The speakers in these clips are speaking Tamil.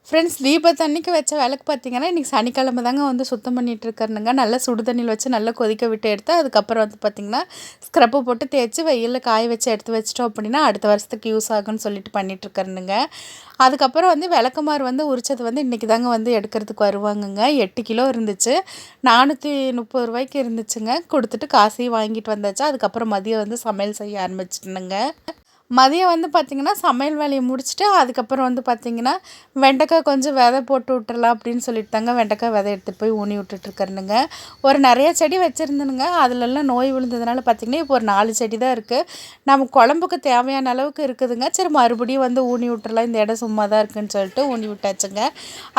ஃப்ரெண்ட்ஸ் தீபத்தன்னைக்கு வச்ச விளக்கு பார்த்தீங்கன்னா, இன்றைக்கி சனிக்கிழமை தாங்க வந்து சுத்தம் பண்ணிட்டு இருக்கறேனுங்க. நல்லா சுடு தண்ணியில் வச்சு நல்லா கொதிக்க விட்டு எடுத்து, அதுக்கப்புறம் வந்து பார்த்திங்கன்னா, ஸ்க்ரப்பு போட்டு தேய்ச்சி வெயிலில் காய வச்சு எடுத்து வச்சிட்டோம் அப்படின்னா, அடுத்த வருஷத்துக்கு யூஸ் ஆகும்னு சொல்லிட்டு பண்ணிகிட்ருக்கறேனுங்க. அதுக்கப்புறம் வந்து விளக்குமாறு வந்து உரிச்சது வந்து இன்றைக்கி தாங்க வந்து எடுக்கிறதுக்கு வருவாங்கங்க. 8 கிலோ இருந்துச்சு. ரூ. 430 இருந்துச்சுங்க. கொடுத்துட்டு காசையும் வாங்கிட்டு வந்தாச்சு. அதுக்கப்புறம் மதியம் வந்து சமையல் செய்ய ஆரம்பிச்சிட்டேனுங்க. மதியம் வந்து பார்த்திங்கன்னா, சமையல் வேலையை முடிச்சுட்டு, அதுக்கப்புறம் வந்து பார்த்திங்கன்னா, வெண்டைக்காய் கொஞ்சம் விதை போட்டு விட்டுறலாம் அப்படின்னு சொல்லிட்டு தாங்க வெண்டைக்காய் விதை எடுத்துகிட்டு போய் ஊனி விட்டுட்டுருக்கறேனுங்க. ஒரு நிறைய செடி வச்சுருந்தேனுங்க. அதிலெல்லாம் நோய் விழுந்ததுனால பார்த்திங்கன்னா, இப்போ ஒரு 4 செடி தான் இருக்குது. நம்ம குழம்புக்கு தேவையான அளவுக்கு இருக்குதுங்க. சரி மறுபடியும் வந்து ஊனி விட்டுறலாம், இந்த இடம் சும்மா தான் இருக்குதுன்னு சொல்லிட்டு ஊனி விட்டாச்சுங்க.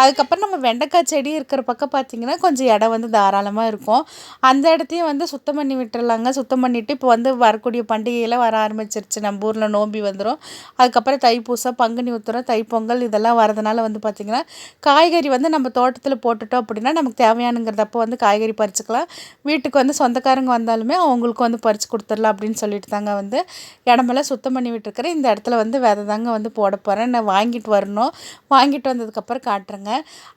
அதுக்கப்புறம் நம்ம வெண்டைக்காய் செடி இருக்கிற பக்கம் பார்த்திங்கன்னா, கொஞ்சம் இடம் வந்து தாராளமாக இருக்கும். அந்த இடத்தையும் வந்து சுத்தம் பண்ணி விட்டுறலாங்க. சுத்தம் பண்ணிவிட்டு இப்போ வந்து வரக்கூடிய பண்டிகையெல்லாம் வர ஆரம்பிச்சிருச்சு. நம்ம ஊரில் நோம்பி வந்துடும். அதுக்கப்புறம் தைப்பூசம், பங்குனி உத்திரம், தைப்பொங்கல் இதெல்லாம் வரதுனால வந்து பார்த்திங்கன்னா, காய்கறி வந்து நம்ம தோட்டத்தில் போட்டுட்டோம் அப்படின்னா, நமக்கு தேவையானுங்கிறதப்போ வந்து காய்கறி பறிச்சுக்கலாம். வீட்டுக்கு வந்து சொந்தக்காரங்க வந்தாலுமே அவங்களுக்கு வந்து பறித்து கொடுத்துடலாம் அப்படின்னு சொல்லிட்டு தாங்க வந்து இடமெல்லாம் சுத்தம் பண்ணி விட்டுருக்கிறேன். இந்த இடத்துல வந்து விதை தாங்க வந்து போட போகிறேன். நான் வாங்கிட்டு வரணும். வாங்கிட்டு வந்ததுக்கப்புறம் காட்டுறேங்க.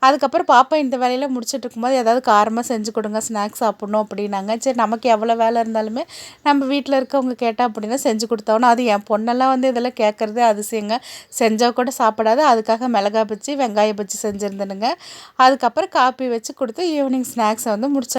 அதுக்கப்புறம் பாப்பா இந்த வேலையெல்லாம் முடிச்சுட்டு இருக்கும்போது ஏதாவது காரமாக செஞ்சு கொடுங்க, ஸ்நாக்ஸ் சாப்பிட்ணும் அப்படின்னாங்க. சரி நமக்கு எவ்வளோ வேலை இருந்தாலுமே நம்ம வீட்டில் இருக்கவங்க கேட்டால் அப்படின்னா செஞ்சு கொடுத்தாகணும். அது என் பொண்ணெல்லாம் வந்து இதெல்லாம் கேட்குறதே அதிசயங்க. செஞ்சால் கூட சாப்பிடாது. அதுக்காக மிளகா பஜ்ஜி, வெங்காய பஜ்ஜி செஞ்சுருந்தேனுங்க. அதுக்கப்புறம் காப்பி வச்சு கொடுத்து ஈவினிங் ஸ்நாக்ஸை வந்து முடிச்ச